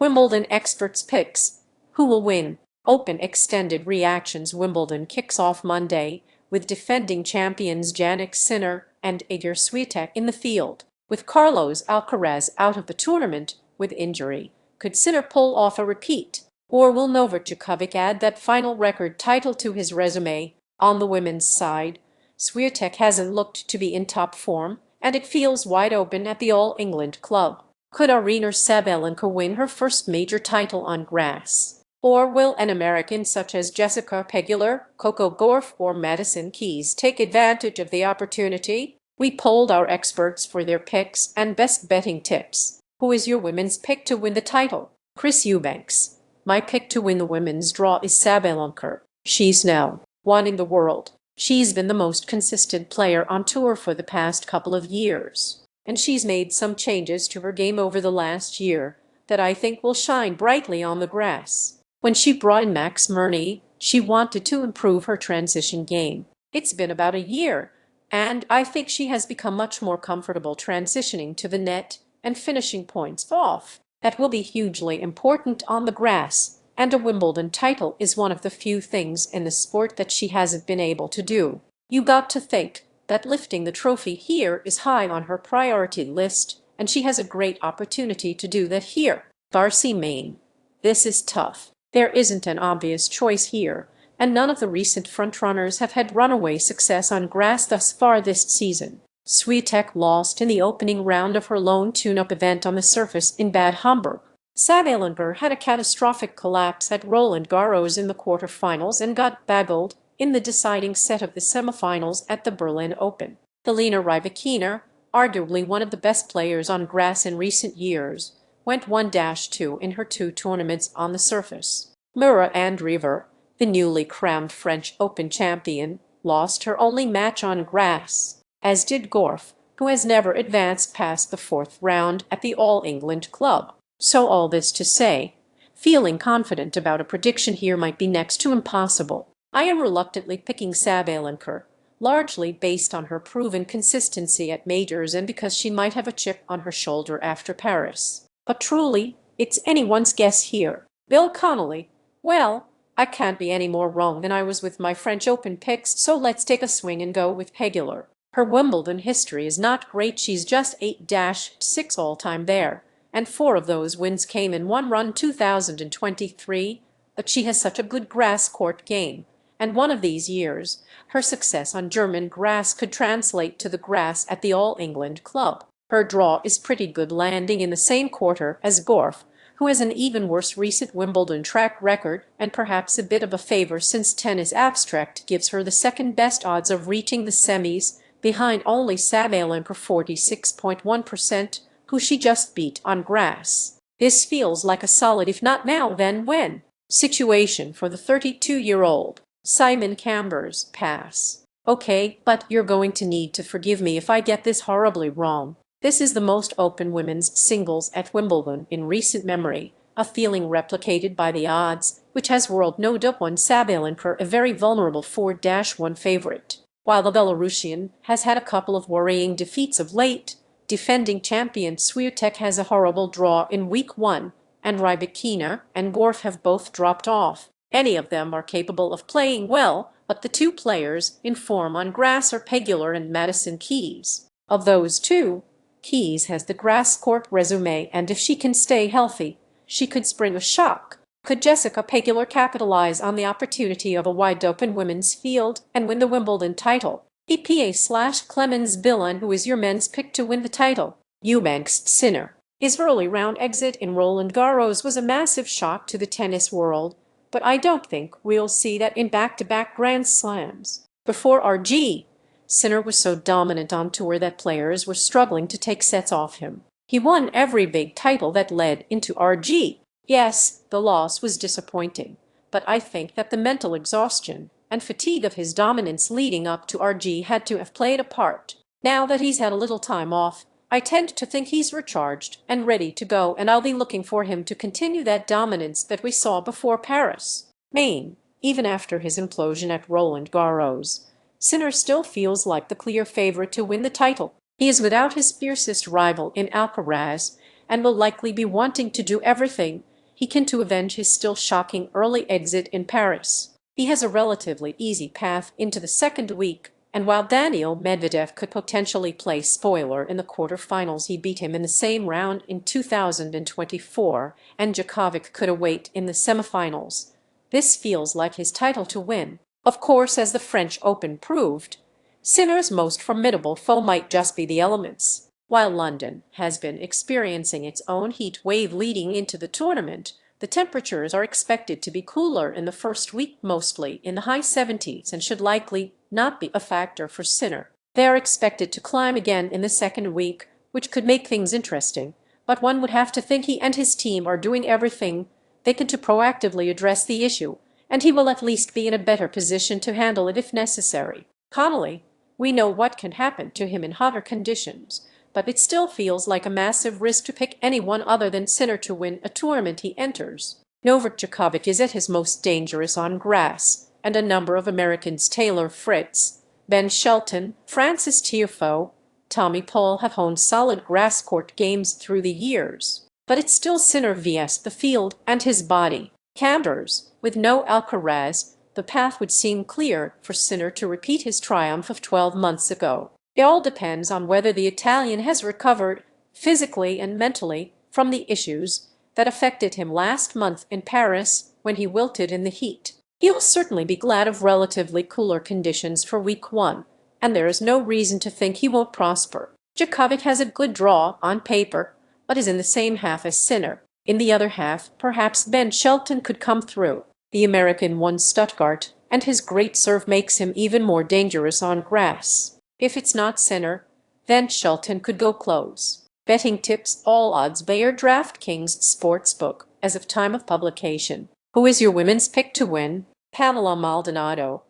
Wimbledon experts picks. Who will win? Open extended reactions. Wimbledon kicks off Monday with defending champions Jannik Sinner and Iga Swiatek in the field. With Carlos Alcaraz out of the tournament with injury, could Sinner pull off a repeat? Or will Novak Djokovic add that final record title to his resume? On the women's side, Swiatek hasn't looked to be in top form, and it feels wide open at the All England club. Could Aryna Sabalenka win her first major title on grass? Or will an American such as Jessica Pegula, Coco Gauff, or Madison Keys take advantage of the opportunity? We polled our experts for their picks and best betting tips. Who is your women's pick to win the title? Chris Eubanks. My pick to win the women's draw is Sabalenka. She's now one in the world. She's been the most consistent player on tour for the past couple of years, and she's made some changes to her game over the last year that I think will shine brightly on the grass. When she brought in Max Mirny, she wanted to improve her transition game. It's been about a year, and I think she has become much more comfortable transitioning to the net and finishing points off. That will be hugely important on the grass, and a Wimbledon title is one of the few things in the sport that she hasn't been able to do. You got to think that lifting the trophy here is high on her priority list, and she has a great opportunity to do that here. Darcy Main. This is tough. There isn't an obvious choice here, and none of the recent frontrunners have had runaway success on grass thus far this season. Swiatek lost in the opening round of her lone tune-up event on the surface in Bad Homburg. Sabalenka had a catastrophic collapse at Roland Garros in the quarterfinals and got bagelled in the deciding set of the semifinals at the Berlin Open. Elena Rybakina, arguably one of the best players on grass in recent years, went 1-2 in her two tournaments on the surface. Mira Andreeva, the newly crowned French Open champion, lost her only match on grass, as did Gauff, who has never advanced past the fourth round at the All England club. So all this to say, feeling confident about a prediction here might be next to impossible. I am reluctantly picking Sabalenka, largely based on her proven consistency at majors and because she might have a chip on her shoulder after Paris. But truly, it's anyone's guess here. Bill Connolly. Well, I can't be any more wrong than I was with my French Open picks, so let's take a swing and go with Pegula. Her Wimbledon history is not great. She's just 8-6 all-time there, and 4 of those wins came in one run 2023, but she has such a good grass court game, and one of these years, her success on German grass could translate to the grass at the All England club. Her draw is pretty good, landing in the same quarter as Gauff, who has an even worse recent Wimbledon track record and perhaps a bit of a favor since Tennis Abstract gives her the second-best odds of reaching the semis, behind only Sabalenka 46.1%, who she just beat on grass. This feels like a solid if not now then when situation for the 32-year-old. Simon Camber's pass. Okay, but you're going to need to forgive me if I get this horribly wrong. This is the most open women's singles at Wimbledon in recent memory, a feeling replicated by the odds, which has world no doubt won Sabalenka a very vulnerable 4-1 favorite. While the Belarusian has had a couple of worrying defeats of late, defending champion Swiatek has a horrible draw in week 1, and Rybakina and Gauff have both dropped off. Any of them are capable of playing well, but the two players in form on grass are Pegula and Madison Keys. Of those two, Keys has the grass court resume, and if she can stay healthy, she could spring a shock. Could Jessica Pegula capitalize on the opportunity of a wide-open women's field and win the Wimbledon title? EPA/Clemens Billen, who is your men's pick to win the title? Eubanks Sinner. His early round exit in Roland Garros was a massive shock to the tennis world, but I don't think we'll see that in back-to-back Grand Slams. Before RG, Sinner was so dominant on tour that players were struggling to take sets off him. He won every big title that led into RG. Yes, the loss was disappointing, but I think that the mental exhaustion and fatigue of his dominance leading up to RG had to have played a part. Now that he's had a little time off, I tend to think he's recharged and ready to go, and I'll be looking for him to continue that dominance that we saw before Paris. Main, even after his implosion at Roland Garros, Sinner still feels like the clear favorite to win the title. He is without his fiercest rival in Alcaraz and will likely be wanting to do everything he can to avenge his still shocking early exit in Paris. He has a relatively easy path into the second week, and while Daniil Medvedev could potentially play spoiler in the quarterfinals, he beat him in the same round in 2024, and Djokovic could await in the semifinals. This feels like his title to win. Of course, as the French Open proved, Sinner's most formidable foe might just be the elements. While London has been experiencing its own heat wave leading into the tournament, the temperatures are expected to be cooler in the first week, mostly in the high 70s, and should likely not be a factor for Sinner. They are expected to climb again in the second week, which could make things interesting, but one would have to think he and his team are doing everything they can to proactively address the issue, and he will at least be in a better position to handle it if necessary. Connolly, we know what can happen to him in hotter conditions, but it still feels like a massive risk to pick anyone other than Sinner to win a tournament he enters. Novak Djokovic is at his most dangerous on grass, and a number of Americans, Taylor Fritz, Ben Shelton, Francis Tiafoe, Tommy Paul, have honed solid grass court games through the years. But it's still Sinner vs the field and his body. Cambers, with no Alcaraz, the path would seem clear for Sinner to repeat his triumph of 12 months ago. It all depends on whether the Italian has recovered, physically and mentally, from the issues that affected him last month in Paris when he wilted in the heat. He'll certainly be glad of relatively cooler conditions for week 1, and there is no reason to think he won't prosper. Djokovic has a good draw on paper, but is in the same half as Sinner. In the other half, perhaps Ben Shelton could come through. The American won Stuttgart, and his great serve makes him even more dangerous on grass. If it's not Sinner, then Shelton could go close. Betting tips, all odds, Bayer DraftKings Sportsbook, as of time of publication. Who is your women's pick to win? Pamela Maldonado,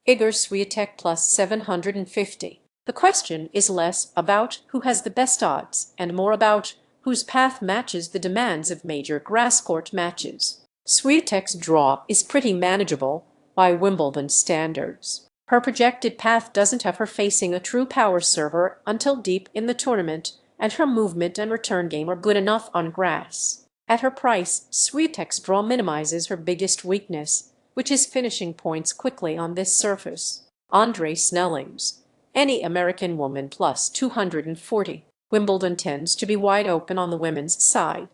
Iga Swiatek plus 750. The question is less about who has the best odds and more about whose path matches the demands of major grass court matches. Swiatek's draw is pretty manageable by Wimbledon standards. Her projected path doesn't have her facing a true power server until deep in the tournament, and her movement and return game are good enough on grass. At her price, Swiatek's draw minimizes her biggest weakness, which is finishing points quickly on this surface. Andre Snelling's any American woman plus 240. Wimbledon tends to be wide open on the women's side.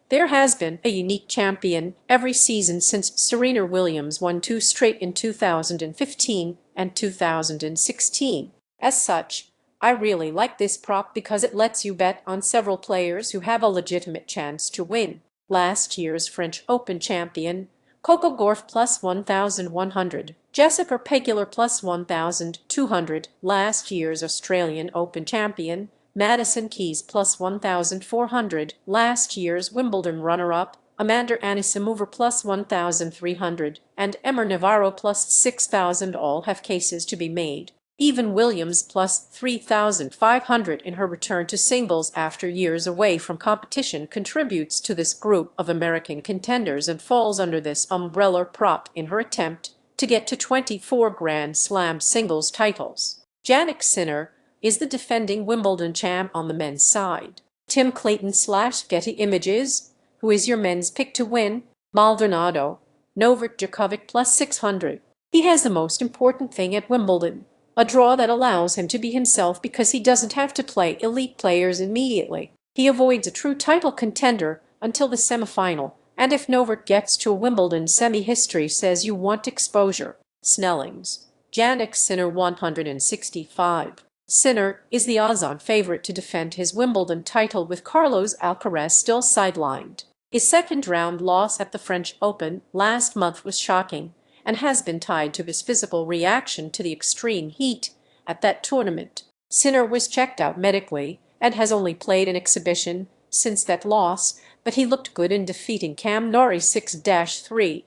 There has been a unique champion every season since Serena Williams won 2 straight in 2015 and 2016. As such, I really like this prop because it lets you bet on several players who have a legitimate chance to win. Last year's French Open champion, Coco Gauff plus 1,100, Jessica Pegula plus 1,200, last year's Australian Open champion, Madison Keys plus 1,400, last year's Wimbledon runner-up, Amanda Anisimova plus 1,300, and Emma Navarro plus 6,000 all have cases to be made. Even Williams plus 3,500 in her return to singles after years away from competition contributes to this group of American contenders and falls under this umbrella prop in her attempt to get to 24 Grand Slam singles titles. Jannik Sinner is the defending Wimbledon champ on the men's side. Tim Clayton / Getty Images, who is your men's pick to win? Maldonado, Novak Djokovic plus 600. He has the most important thing at Wimbledon, a draw that allows him to be himself because he doesn't have to play elite players immediately. He avoids a true title contender until the semifinal, and if Novak gets to a Wimbledon semi, history says you want exposure. Snelling's Jannik Sinner 165. Sinner is the odds-on favorite to defend his Wimbledon title with Carlos Alcaraz still sidelined. His second-round loss at the French Open last month was shocking and has been tied to his physical reaction to the extreme heat at that tournament. Sinner was checked out medically and has only played an exhibition since that loss, but he looked good in defeating Cam Norrie 6-3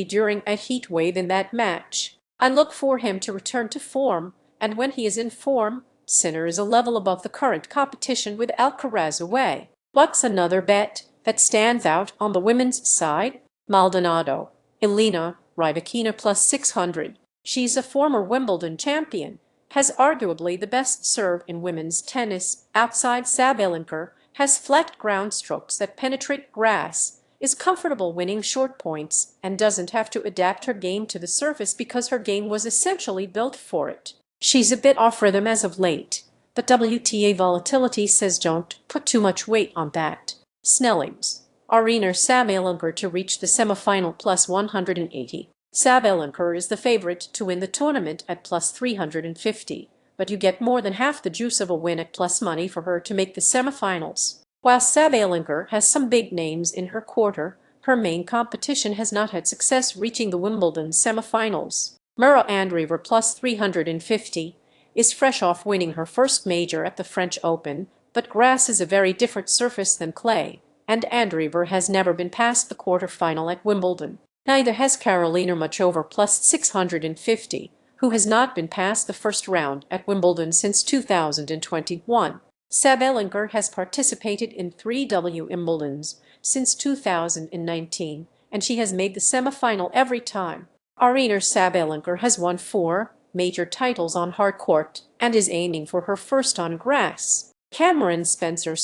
during a heat wave in that match. I look for him to return to form, and when he is in form, Sinner is a level above the current competition with Alcaraz away. What's another bet that stands out on the women's side? Maldonado, Elena Rybakina plus 600. She's a former Wimbledon champion, has arguably the best serve in women's tennis outside Sabalenka, has flat ground strokes that penetrate grass, is comfortable winning short points, and doesn't have to adapt her game to the surface because her game was essentially built for it. She's a bit off rhythm as of late, but WTA volatility says don't put too much weight on that. Snellings. Aryna Sabalenka to reach the semifinal plus 180. Sabalenka is the favorite to win the tournament at plus 350, but you get more than half the juice of a win at plus money for her to make the semifinals. While Sabalenka has some big names in her quarter, her main competition has not had success reaching the Wimbledon semifinals. Mira Andreeva plus 350 is fresh off winning her first major at the French Open, but grass is a very different surface than clay, and Andreeva has never been past the quarterfinal at Wimbledon. Neither has Karolina Muchova plus 650, who has not been past the first round at Wimbledon since 2021. Sabalenka has participated in 3 Wimbledons since 2019, and she has made the semifinal every time. Aryna Sabalenka has won 4 major titles on hard court and is aiming for her first on grass. Cameron Spencer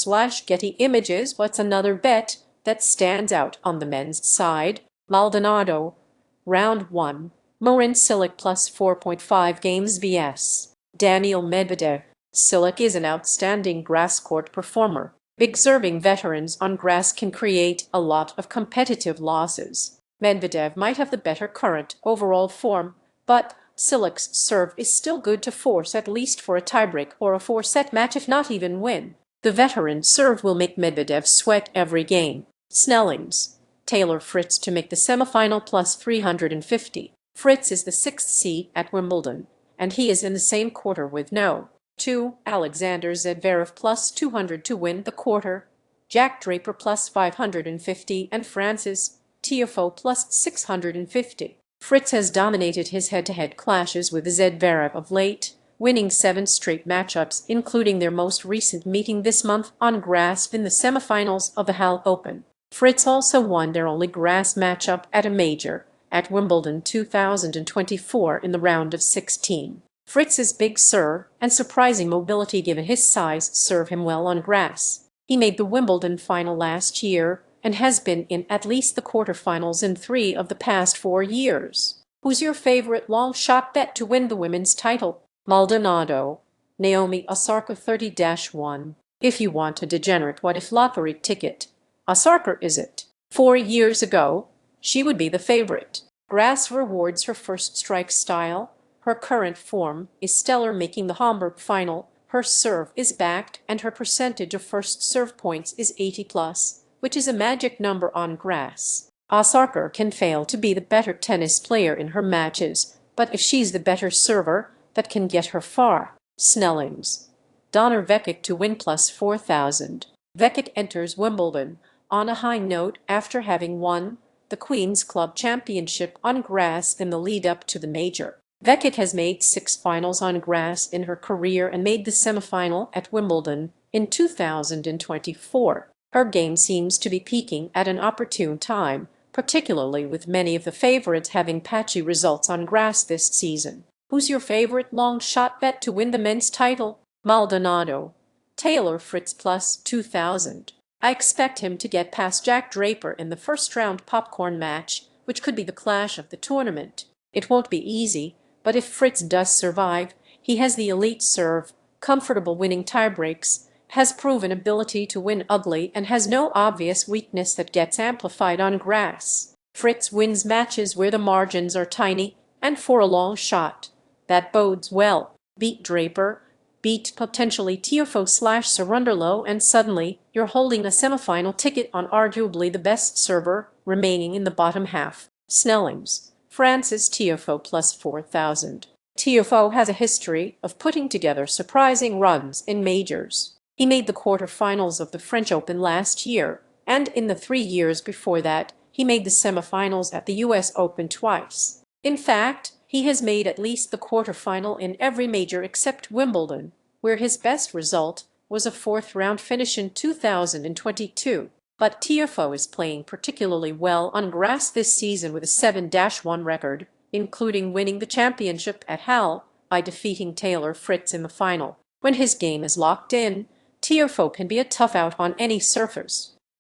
/ Getty Images. What's another bet that stands out on the men's side? Maldonado. Round 1. Marin Cilic plus 4.5 games vs. Daniil Medvedev. Cilic is an outstanding grass court performer. Big serving veterans on grass can create a lot of competitive losses. Medvedev might have the better current overall form, but Cilic's serve is still good to force at least for a tiebreak or a 4-set match if not even win. The veteran serve will make Medvedev sweat every game. Snellings. Taylor Fritz to make the semifinal plus 350. Fritz is the 6th seed at Wimbledon, and he is in the same quarter with No. 2. Alexander Zverev plus 200 to win the quarter. Jack Draper plus 550 and Francis Tiafoe plus 650. Fritz has dominated his head-to-head clashes with Zverev of late, winning 7 straight matchups, including their most recent meeting this month on grass in the semifinals of the Halle Open. Fritz also won their only grass matchup at a major, at Wimbledon 2024 in the round of 16. Fritz's big serve and surprising mobility given his size serve him well on grass. He made the Wimbledon final last year and has been in at least the quarterfinals in 3 of the past 4 years. Who's your favorite long shot bet to win the women's title? Maldonado. Naomi Osaka 30-1. If you want a degenerate what-if lottery ticket, Osaka is it. 4 years ago, she would be the favorite. Grass rewards her first strike style. Her current form is stellar, making the Hamburg final. Her serve is backed and her percentage of first serve points is 80+, which is a magic number on grass. Osaka can fail to be the better tennis player in her matches, but if she's the better server, that can get her far. Snellings. Donner Vekic to win plus 4,000. Vekic enters Wimbledon on a high note after having won the Queen's Club Championship on grass in the lead-up to the major. Vekic has made 6 finals on grass in her career and made the semifinal at Wimbledon in 2024. Her game seems to be peaking at an opportune time, particularly with many of the favorites having patchy results on grass this season. Who's your favorite long shot bet to win the men's title? Maldonado. Taylor Fritz plus 2,000. I expect him to get past Jack Draper in the first-round popcorn match, which could be the clash of the tournament. It won't be easy, but if Fritz does survive, he has the elite serve, comfortable winning tiebreaks, has proven ability to win ugly, and has no obvious weakness that gets amplified on grass. Fritz wins matches where the margins are tiny, and for a long shot. That bodes well. Beat Draper, beat potentially Tiafoe / Cerundolo, and suddenly you're holding a semifinal ticket on arguably the best server remaining in the bottom half. Snellings. Francis Tiafoe plus 4,000. Tiafoe has a history of putting together surprising runs in majors. He made the quarterfinals of the French Open last year, and in the 3 years before that, he made the semifinals at the US Open twice. In fact, he has made at least the quarterfinal in every major except Wimbledon, where his best result was a 4th-round finish in 2022. But Tiafoe is playing particularly well on grass this season with a 7-1 record, including winning the championship at Halle by defeating Taylor Fritz in the final. When his game is locked in, Tiafoe can be a tough out on any surfers.